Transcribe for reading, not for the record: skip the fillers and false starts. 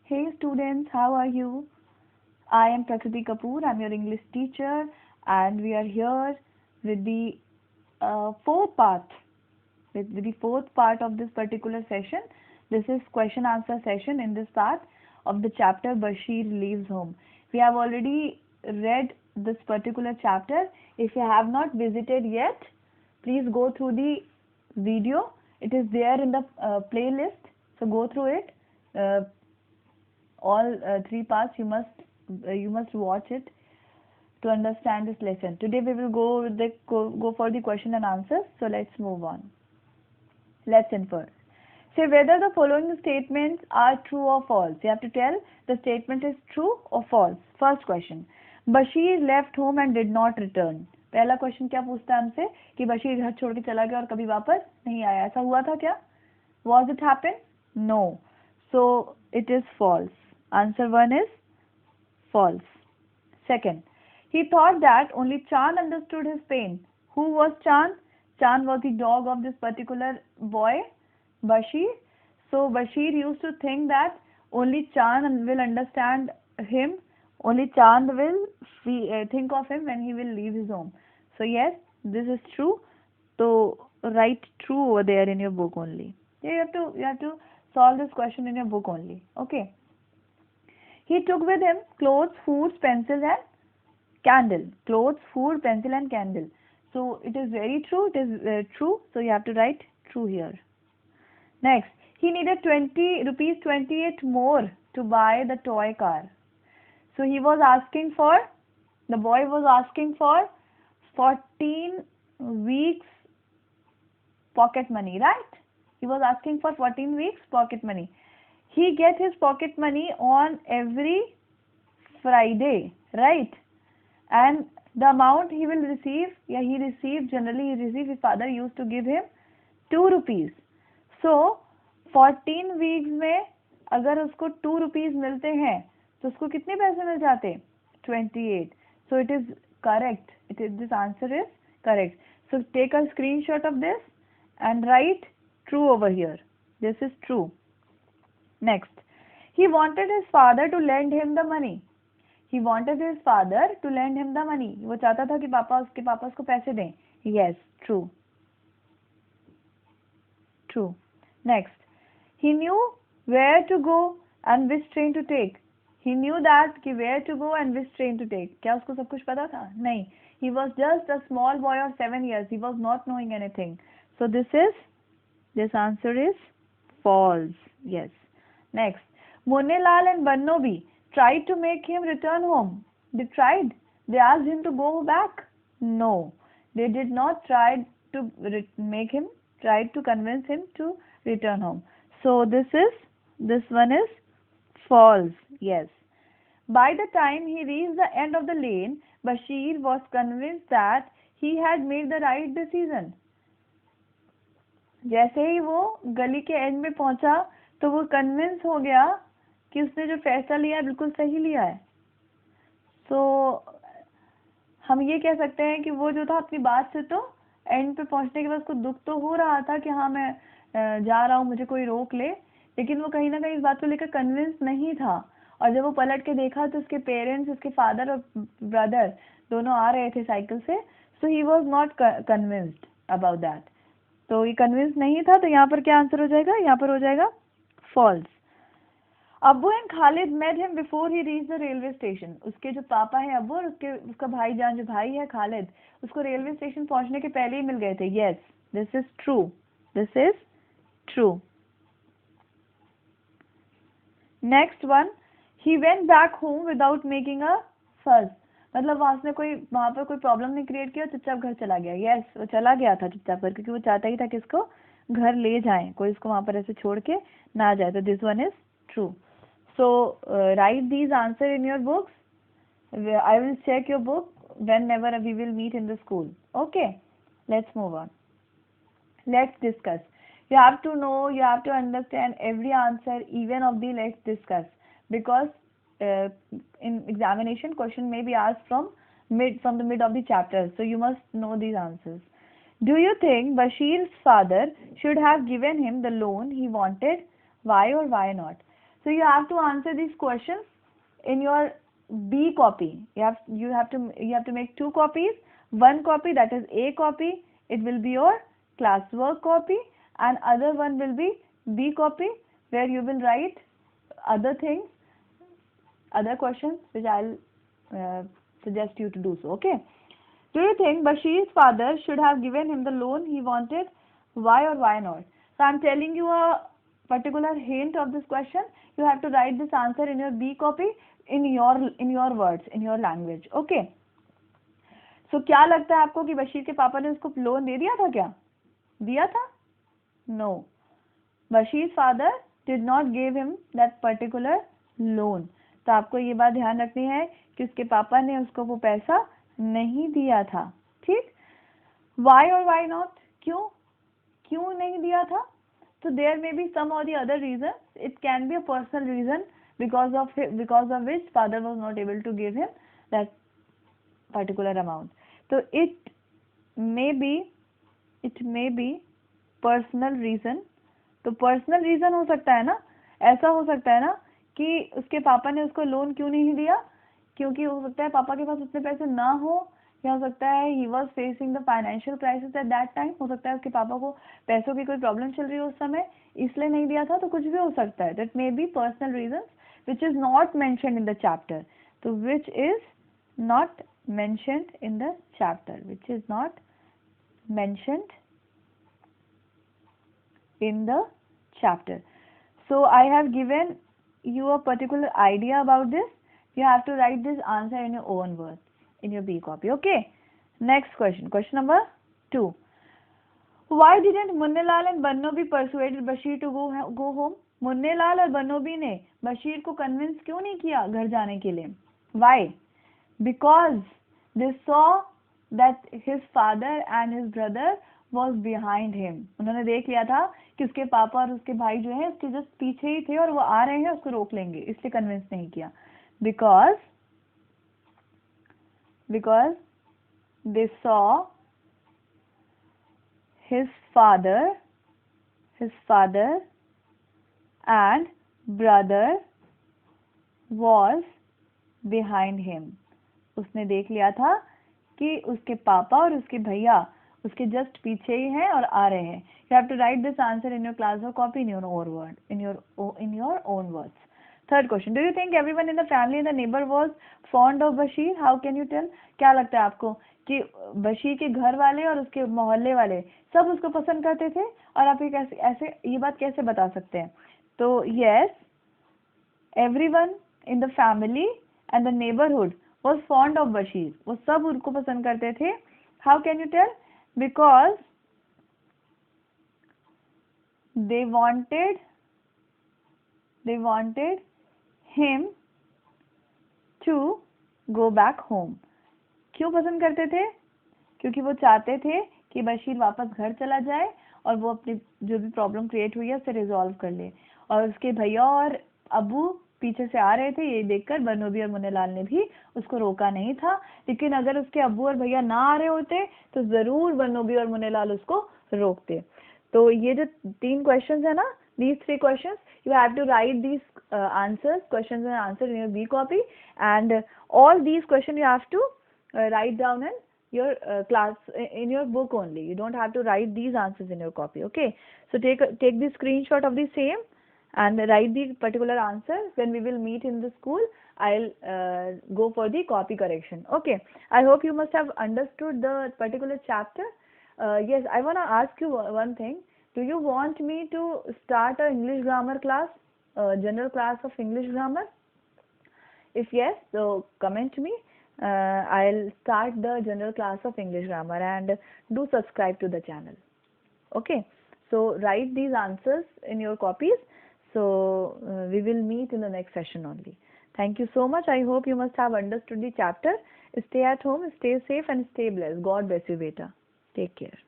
Hey students, how are you? I am Prakriti Kapoor. I'm your English teacher, and we are here with the fourth part. With the fourth part of this particular session. This is question answer session in this part of the chapter Bashir Leaves Home. We have already read this particular chapter. If you have not visited yet, please go through the video. It is there in the playlist. So go through it. Uh, all three parts you must watch it to understand this lesson. Today we will go for the question and answers. So let's move on. Let's infer. Say whether the following statements are true or false. You have to tell the statement is true or false. First question. Bashir left home and did not return. पहला question क्या पूछता है हमसे कि बशीर घर छोड़ के चला गया और कभी वापस नहीं आया. ऐसा हुआ था क्या? Was it happen? No. So it is false. Answer 1 is false. Second, he thought that only Chand understood his pain. Who was Chand? Chand was the dog of this particular boy, Bashir. So Bashir used to think that only Chand will understand him. Only Chand will think of him when he will leave his home. So yes, this is true. So write true over there in your book only. Yeah, you have to solve this question in your book only. Okay. He took with him clothes, food, pencils and candle. Clothes, food, pencil and candle. So it is very true. It is true. So you have to write true here. Next, he needed 20 rupees 28 more to buy the toy car. So he was asking for, the boy was asking for 14 weeks pocket money, right? He was asking for 14 weeks pocket money. He get his pocket money on every Friday, right? And the amount he will receive, generally his father used to give him 2 rupees. So 14 weeks में अगर उसको 2 rupees मिलते हैं तो उसको कितने पैसे मिल जाते? 28. So it is correct. This answer is correct. So take a screenshot of this and write true over here. This is true. Next, he wanted his father to lend him the money. He wanted his father to lend him the money. वो चाहता था कि उसके पापा उसको पैसे दें. Yes, true. True. Next, he knew where to go and which train to take. He knew that कि where to go and which train to take. क्या उसको सब कुछ पता था? नहीं. He was just a small boy of 7 years. He was not knowing anything. So this answer is false. Yes. Next, Monelal and Bannobi tried to make him return home. They tried. They asked him to go back. No, they did not try to tried to convince him to return home. So this one is false. Yes. By the time he reached the end of the lane, Bashir was convinced that he had made the right decision. जैसे ही वो गली के and में पहुंचा तो वो convince हो गया कि उसने जो फैसला लिया है बिल्कुल सही लिया है. तो हम ये कह सकते हैं कि वो जो था अपनी बात से तो एंड पे पहुंचने के बाद उसको दुख तो हो रहा था कि हाँ मैं जा रहा हूँ, मुझे कोई रोक ले, लेकिन वो कहीं ना कहीं इस बात को लेकर कन्विंस नहीं था. और जब वो पलट के देखा तो उसके पेरेंट्स, उसके फादर और ब्रदर दोनों आ रहे थे साइकिल से. So he was not convinced about that. तो ये कन्विंस नहीं था. तो यहाँ पर क्या आंसर हो जाएगा? यहाँ पर हो जाएगा false. Abbu and Khalid met him before he reach the railway station. उसके जो पापा है अब्बू और उसका भाईजान जो भाई है खालिद, उसको रेलवे स्टेशन पहुंचने के पहले ही मिल गए थे. Yes, this is true. This is true. Next one, he went back home without making a फस. मतलब वहां पर कोई प्रॉब्लम नहीं क्रिएट किया, चुपचाप घर चला गया. यस, वो चला गया था चुपचाप कर, क्योंकि वो चाहता ही था कि इसको घर ले जाएं, कोई इसको वहां पर ऐसे छोड़ के ना जाए. तो this one is true. So write these answer in your books. I will check your book whenever we will meet in the school. Okay, let's move on. Let's discuss. You have to know, you have to understand every answer, even of the let's discuss, because in examination question may be asked from the mid of the chapter. So you must know these answers. Do you think Bashir's father should have given him the loan he wanted? Why or why not? So you have to answer these questions in your B copy. You have to make 2 copies. One copy, that is A copy, it will be your classwork copy, and other one will be B copy, where you will write other things, other questions which I'll suggest you to do so. Okay. Do you think Bashir's father should have given him the loan he wanted? Why or why not? So I'm telling you a particular hint of this question. You have to write this answer in your B copy in your words, in your language. Okay. So क्या लगता है आपको कि बशीर के पापा ने उसको loan दे दिया था क्या? दिया था? No. Bashir's father did not give him that particular loan. तो आपको ये बात ध्यान रखनी है कि उसके पापा ने उसको वो पैसा नहीं दिया था. ठीक? Why or why not? क्यों नहीं दिया था? So there may be some or the other reasons. It can be a personal reason because of which father was not able to give him that particular amount. So it may be personal reason. तो personal reason हो सकता है ना, ऐसा हो सकता है ना कि उसके पापा ने उसको लोन क्यों नहीं दिया, क्योंकि हो सकता है पापा के पास उतने पैसे ना हो, या हो सकता है he was facing the financial crisis at that time. हो सकता है उसके पापा को पैसों की कोई प्रॉब्लम चल रही हो उस समय, इसलिए नहीं दिया था. तो कुछ भी हो सकता है. That may be personal reason which is not mentioned in the chapter. तो which is not mentioned in the chapter, which is not mentioned in the chapter. So I have given you a particular idea about this. You have to write this answer in your own words in your B copy. Okay. Next question. Question number 2. Why didn't Munnelal and Bannobi persuaded Bashir to go home? मुन्नेलाल और बनोबी ने बशीर को convince क्यों नहीं किया घर जाने के लिए? Why? Because they saw that his father and his brother was behind him. उन्होंने देख लिया था कि उसके पापा और उसके भाई जो है उसके जस्ट पीछे ही थे और वो आ रहे हैं, उसको रोक लेंगे, इसलिए कन्विंस नहीं किया. Because they saw his father and brother was behind him. उसने देख लिया था कि उसके पापा और उसके भैया उसके जस्ट पीछे ही हैं और आ रहे हैं. You have to write this answer in your class or copy in your own word, in your own words. Third question. Do you think everyone in the family and the neighbor was fond of Bashir? How can you tell? क्या लगता है आपको कि बशीर के घर वाले और उसके मोहल्ले वाले सब उसको पसंद करते थे? और आप ये बात कैसे बता सकते हैं? तो yes, everyone in the family and the neighborhood was fond of Bashir. वो सब उनको पसंद करते थे. How can you tell? Because they wanted him to go back home. क्यों पसंद करते थे? क्योंकि वो चाहते थे कि बशीर वापस घर चला जाए और वो अपनी जो भी प्रॉब्लम क्रिएट हुई है उसे रिजॉल्व कर ले. और उसके भैया और अबू पीछे से आ रहे थे, ये देखकर बनोबी और मुन्नेलाल ने भी उसको रोका नहीं था. लेकिन अगर उसके अबू और भैया ना आ रहे होते तो जरूर बनोबी और मुन्नेलाल उसको रोकते. तो ये जो 3 क्वेश्चंस है ना, these 3 questions, you have to write these questions and answers in your B copy, and all these questions you have to write down in your class, in your book only. You don't have to write these answers in your copy. Okay, so take the screenshot of the same and write the particular answer. When we will meet in the school, I'll go for the copy correction. Okay, I hope you must have understood the particular chapter. Yes, I want to ask you one thing. Do you want me to start a English grammar class, general class of English grammar? If yes, so comment me. I'll start the general class of English grammar, and do subscribe to the channel. Okay, so write these answers in your copies. So we will meet in the next session only. Thank you so much. I hope you must have understood the chapter. Stay at home, stay safe and stay blessed. God bless you, beta. Take care.